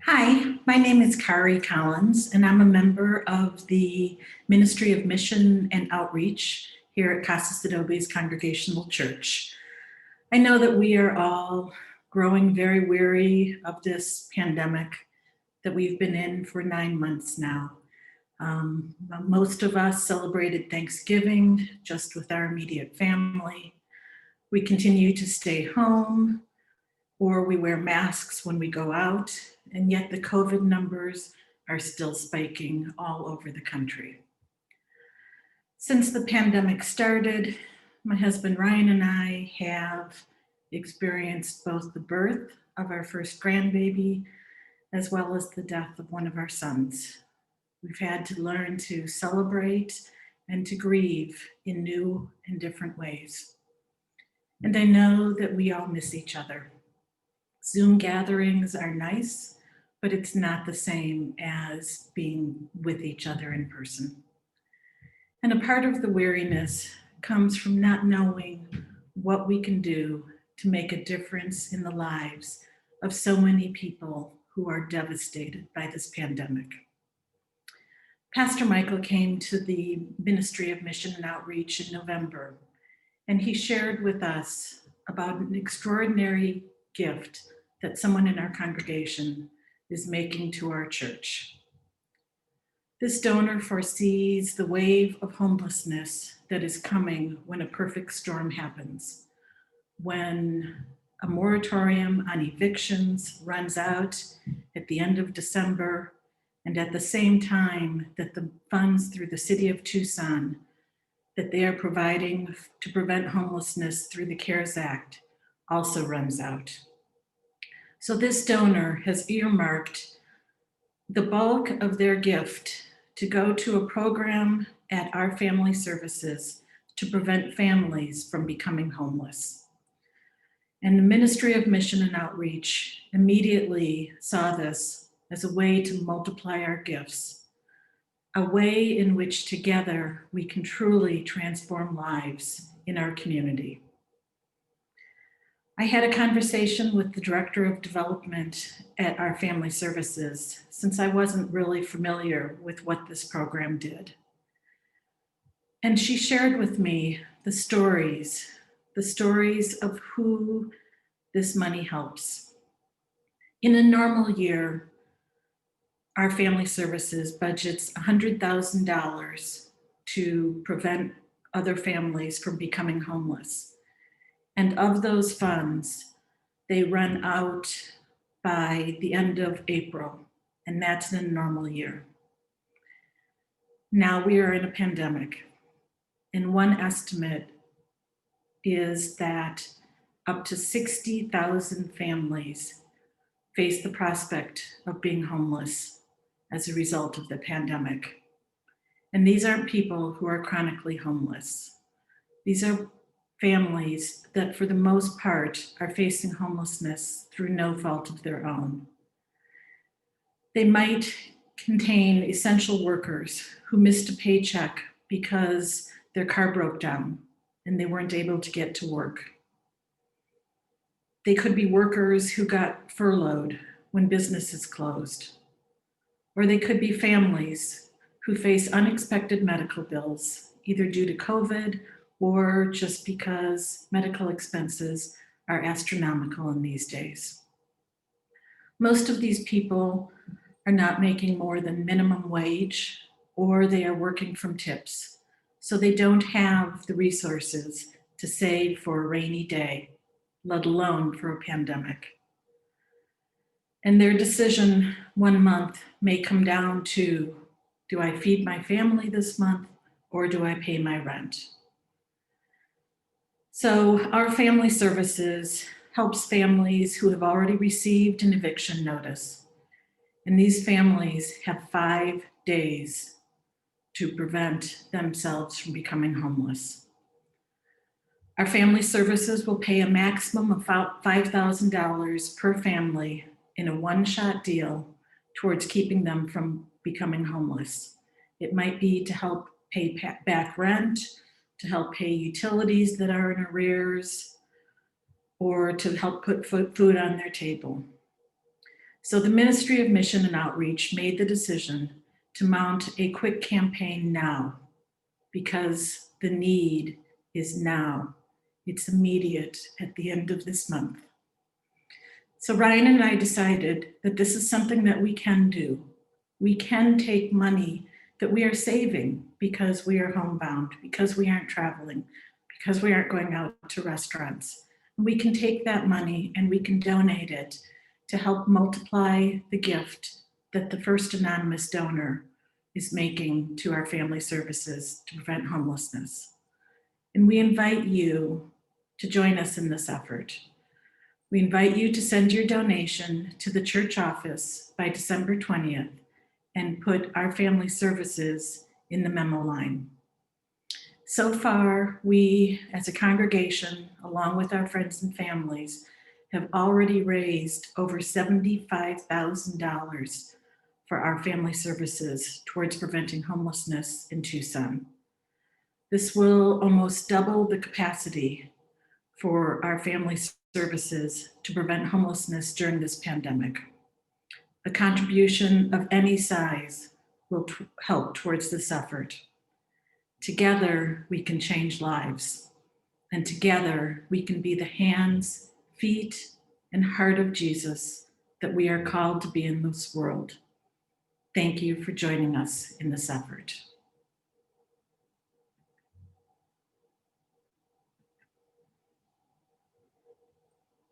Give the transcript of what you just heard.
Hi, my name is Kari Collins, and I'm a member of the Ministry of Mission and Outreach here at Casas Adobe's Congregational Church. I know that we are all growing very weary of this pandemic that we've been in for 9 months now. Most of us celebrated Thanksgiving just with our immediate family. We continue to stay home, or we wear masks when we go out, and yet the COVID numbers are still spiking all over the country. Since the pandemic started, my husband Ryan and I have experienced both the birth of our first grandbaby as well as the death of one of our sons. We've had to learn to celebrate and to grieve in new and different ways. And I know that we all miss each other. Zoom gatherings are nice, but it's not the same as being with each other in person. And a part of the weariness comes from not knowing what we can do to make a difference in the lives of so many people who are devastated by this pandemic. Pastor Michael came to the Ministry of Mission and Outreach in November, and he shared with us about an extraordinary gift that someone in our congregation is making to our church. This donor foresees the wave of homelessness that is coming when a perfect storm happens, when a moratorium on evictions runs out at the end of December, and at the same time that the funds through the city of Tucson that they are providing to prevent homelessness through the CARES Act also runs out. So this donor has earmarked the bulk of their gift to go to a program at our family services to prevent families from becoming homeless. And the Ministry of Mission and Outreach immediately saw this as a way to multiply our gifts, a way in which together we can truly transform lives in our community. I had a conversation with the Director of Development at our family services since I wasn't really familiar with what this program did. And she shared with me the stories of who this money helps. In a normal year, our family services budgets $100,000 to prevent other families from becoming homeless. And of those funds, they run out by the end of April, and that's in a normal year. Now we are in a pandemic, and one estimate is that up to 60,000 families face the prospect of being homeless as a result of the pandemic. And these aren't people who are chronically homeless. These are families that for the most part are facing homelessness through no fault of their own. They might contain essential workers who missed a paycheck because their car broke down and they weren't able to get to work. They could be workers who got furloughed when businesses closed. Or they could be families who face unexpected medical bills, either due to COVID or just because medical expenses are astronomical in these days. Most of these people are not making more than minimum wage, or they are working from tips, so they don't have the resources to save for a rainy day, let alone for a pandemic. And their decision one month may come down to, do I feed my family this month, or do I pay my rent? So our family services helps families who have already received an eviction notice. And these families have 5 days to prevent themselves from becoming homeless. Our family services will pay a maximum of $5,000 per family in a one-shot deal towards keeping them from becoming homeless. It might be to help pay back rent, to help pay utilities that are in arrears, or to help put food on their table. So the Ministry of Mission and Outreach made the decision to mount a quick campaign now, because the need is now. It's immediate at the end of this month. So Ryan and I decided that this is something that we can do. We can take money that we are saving because we are homebound, because we aren't traveling, because we aren't going out to restaurants. And we can take that money and we can donate it to help multiply the gift that the first anonymous donor is making to our family services to prevent homelessness. And we invite you to join us in this effort. We invite you to send your donation to the church office by December 20th and put our family services in the memo line. So far, we as a congregation, along with our friends and families, have already raised over $75,000 for our family services towards preventing homelessness in Tucson. This will almost double the capacity for our family services to prevent homelessness during this pandemic. A contribution of any size will help towards this effort. Together, we can change lives, and together we can be the hands, feet, and heart of Jesus that we are called to be in this world. Thank you for joining us in this effort.